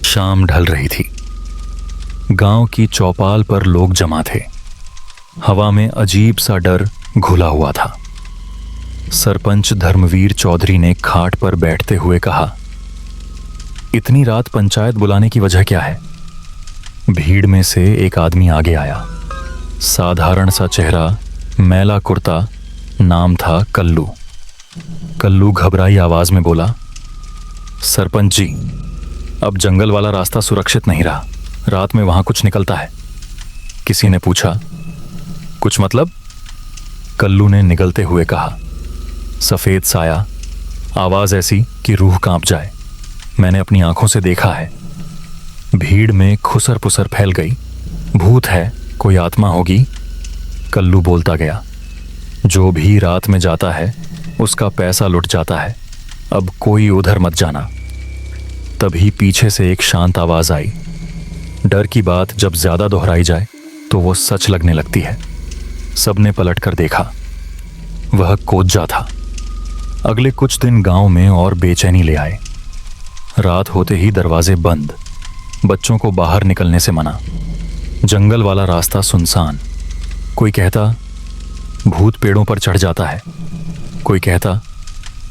शाम ढल रही थी। गांव की चौपाल पर लोग जमा थे। हवा में अजीब सा डर घुला हुआ था। सरपंच धर्मवीर चौधरी ने खाट पर बैठते हुए कहा, इतनी रात पंचायत बुलाने की वजह क्या है? भीड़ में से एक आदमी आगे आया। साधारण सा चेहरा, मैला कुर्ता, नाम था कल्लू। कल्लू घबराई आवाज में बोला, सरपंच जी, अब जंगल वाला रास्ता सुरक्षित नहीं रहा। रात में वहां कुछ निकलता है। किसी ने पूछा, कुछ मतलब? कल्लू ने निगलते हुए कहा, सफेद साया, आवाज ऐसी कि रूह कांप जाए। मैंने अपनी आंखों से देखा है। भीड़ में खुसर पुसर फैल गई। भूत है, कोई आत्मा होगी। कल्लू बोलता गया, जो भी रात में जाता है उसका पैसा लुट जाता है। अब कोई उधर मत जाना। तभी पीछे से एक शांत आवाज आई। डर की बात जब ज्यादा दोहराई जाए तो वो सच लगने लगती है। सबने पलट कर देखा। वह कोज्जा था। अगले कुछ दिन गांव में और बेचैनी ले आए। रात होते ही दरवाजे बंद, बच्चों को बाहर निकलने से मना। जंगल वाला रास्ता सुनसान। कोई कहता भूत पेड़ों पर चढ़ जाता है, कोई कहता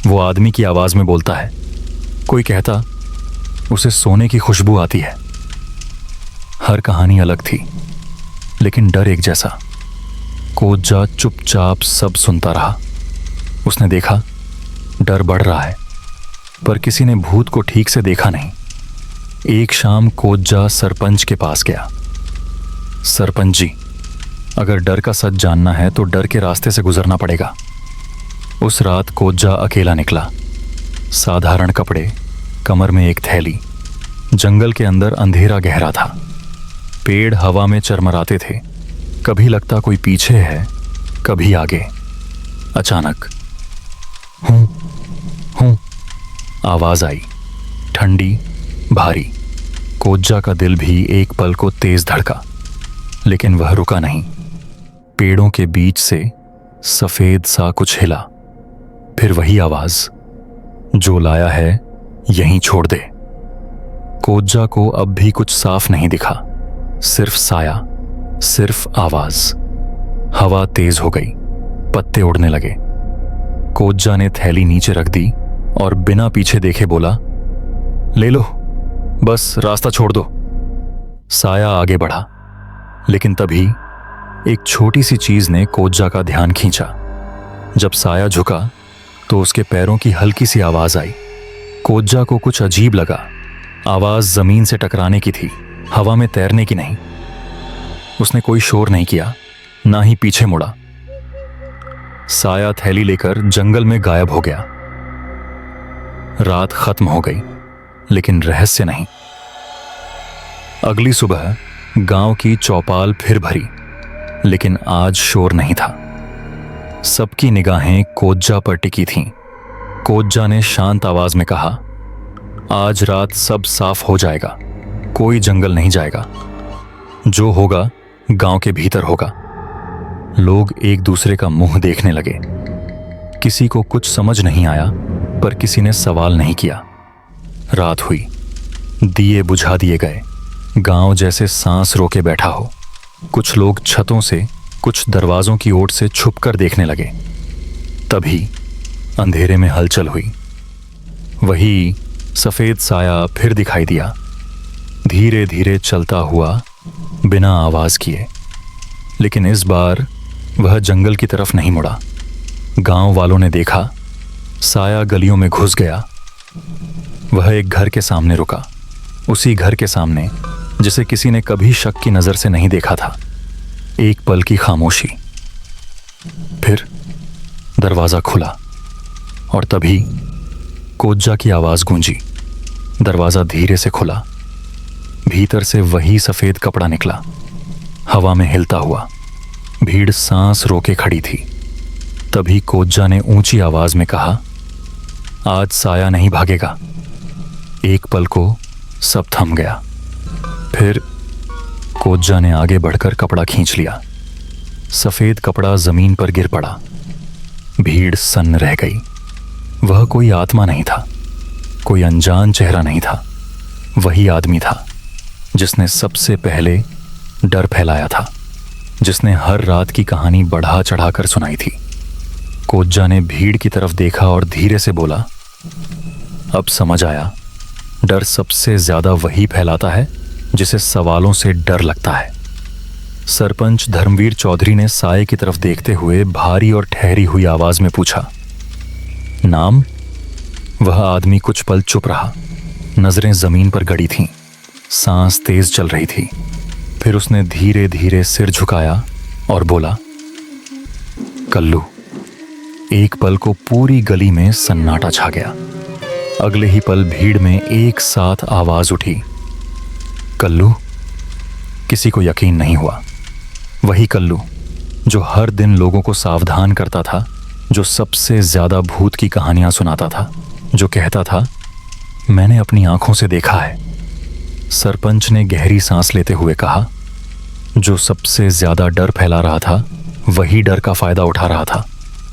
वो आदमी की आवाज में बोलता है, कोई कहता उसे सोने की खुशबू आती है। हर कहानी अलग थी, लेकिन डर एक जैसा। कोज्जा चुपचाप सब सुनता रहा। उसने देखा डर बढ़ रहा है, पर किसी ने भूत को ठीक से देखा नहीं। एक शाम कोज्जा सरपंच के पास गया। सरपंच जी, अगर डर का सच जानना है तो डर के रास्ते से गुजरना पड़ेगा। उस रात कोज्जा अकेला निकला। साधारण कपड़े, कमर में एक थैली। जंगल के अंदर अंधेरा गहरा था। पेड़ हवा में चरमराते थे। कभी लगता कोई पीछे है, कभी आगे। अचानक हूं आवाज आई, ठंडी, भारी। कोज्जा का दिल भी एक पल को तेज धड़का, लेकिन वह रुका नहीं। पेड़ों के बीच से सफेद सा कुछ हिला। फिर वही आवाज, जो लाया है यहीं छोड़ दे। कोज्जा को अब भी कुछ साफ नहीं दिखा, सिर्फ साया, सिर्फ आवाज। हवा तेज हो गई, पत्ते उड़ने लगे। कोज्जा ने थैली नीचे रख दी और बिना पीछे देखे बोला, ले लो, बस रास्ता छोड़ दो। साया आगे बढ़ा, लेकिन तभी एक छोटी सी चीज ने कोज्जा का ध्यान खींचा। जब साया झुका तो उसके पैरों की हल्की सी आवाज आई। कोज्जा को कुछ अजीब लगा। आवाज जमीन से टकराने की थी, हवा में तैरने की नहीं। उसने कोई शोर नहीं किया, ना ही पीछे मुड़ा। साया थैली लेकर जंगल में गायब हो गया। रात खत्म हो गई, लेकिन रहस्य नहीं। अगली सुबह गांव की चौपाल फिर भरी, लेकिन आज शोर नहीं था। सबकी निगाहें कोज्जा पर टिकी थीं। कोज्जा ने शांत आवाज में कहा, आज रात सब साफ हो जाएगा, कोई जंगल नहीं जाएगा। जो होगा गांव के भीतर होगा। लोग एक दूसरे का मुंह देखने लगे। किसी को कुछ समझ नहीं आया, पर किसी ने सवाल नहीं किया। रात हुई, दिए बुझा दिए गए। गांव जैसे सांस रोके बैठा हो। कुछ लोग छतों से, कुछ दरवाजों की ओर से छुपकर देखने लगे। तभी अंधेरे में हलचल हुई। वही सफेद साया फिर दिखाई दिया, धीरे धीरे चलता हुआ, बिना आवाज किए। लेकिन इस बार वह जंगल की तरफ नहीं मुड़ा। गांव वालों ने देखा, साया गलियों में घुस गया। वह एक घर के सामने रुका, उसी घर के सामने जिसे किसी ने कभी शक की नजर से नहीं देखा था। एक पल की खामोशी, फिर दरवाजा खुला और तभी कोज्जा की आवाज गूंजी। दरवाजा धीरे से खुला। भीतर से वही सफेद कपड़ा निकला, हवा में हिलता हुआ। भीड़ सांस रोके खड़ी थी। तभी कोज्जा ने ऊंची आवाज में कहा, आज साया नहीं भागेगा। एक पल को सब थम गया। फिर कोज्जा ने आगे बढ़कर कपड़ा खींच लिया। सफेद कपड़ा जमीन पर गिर पड़ा। भीड़ सन्न रह गई। वह कोई आत्मा नहीं था, कोई अनजान चेहरा नहीं था। वही आदमी था जिसने सबसे पहले डर फैलाया था, जिसने हर रात की कहानी बढ़ा चढ़ाकर सुनाई थी। कोज्जा ने भीड़ की तरफ देखा और धीरे से बोला, अब समझ आया, डर सबसे ज्यादा वही फैलाता है जिसे सवालों से डर लगता है। सरपंच धर्मवीर चौधरी ने साये की तरफ देखते हुए भारी और ठहरी हुई आवाज में पूछा, नाम? वह आदमी कुछ पल चुप रहा। नजरें जमीन पर गड़ी थीं, सांस तेज चल रही थी। फिर उसने धीरे धीरे सिर झुकाया और बोला, कल्लू। एक पल को पूरी गली में सन्नाटा छा गया। अगले ही पल भीड़ में एक साथ आवाज उठी, कल्लू। किसी को यकीन नहीं हुआ। वही कल्लू जो हर दिन लोगों को सावधान करता था, जो सबसे ज्यादा भूत की कहानियां सुनाता था, जो कहता था, मैंने अपनी आंखों से देखा है। सरपंच ने गहरी सांस लेते हुए कहा, जो सबसे ज्यादा डर फैला रहा था वही डर का फायदा उठा रहा था।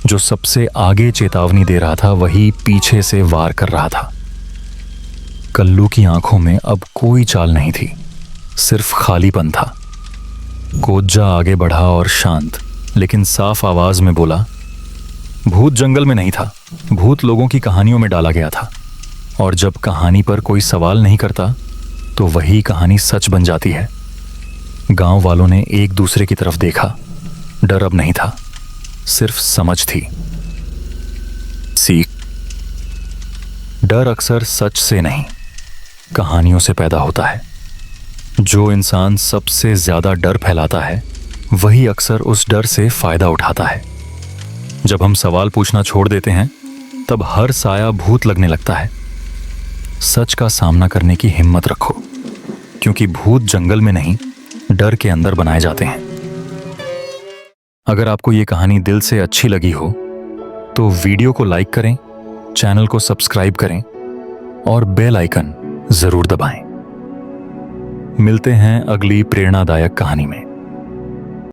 जो सबसे आगे चेतावनी दे रहा था वही पीछे से वार कर रहा था। कल्लू की आंखों में अब कोई चाल नहीं थी, सिर्फ खालीपन था। कोज्जा आगे बढ़ा और शांत लेकिन साफ आवाज में बोला, भूत जंगल में नहीं था, भूत लोगों की कहानियों में डाला गया था। और जब कहानी पर कोई सवाल नहीं करता तो वही कहानी सच बन जाती है। गांव वालों ने एक दूसरे की तरफ देखा। डर अब नहीं था, सिर्फ समझ थी, सीख। डर अक्सर सच से नहीं, कहानियों से पैदा होता है। जो इंसान सबसे ज्यादा डर फैलाता है वही अक्सर उस डर से फायदा उठाता है। जब हम सवाल पूछना छोड़ देते हैं तब हर साया भूत लगने लगता है। सच का सामना करने की हिम्मत रखो, क्योंकि भूत जंगल में नहीं, डर के अंदर बनाए जाते हैं। अगर आपको ये कहानी दिल से अच्छी लगी हो तो वीडियो को लाइक करें, चैनल को सब्सक्राइब करें और बेल आइकन जरूर दबाएं। मिलते हैं अगली प्रेरणादायक कहानी में।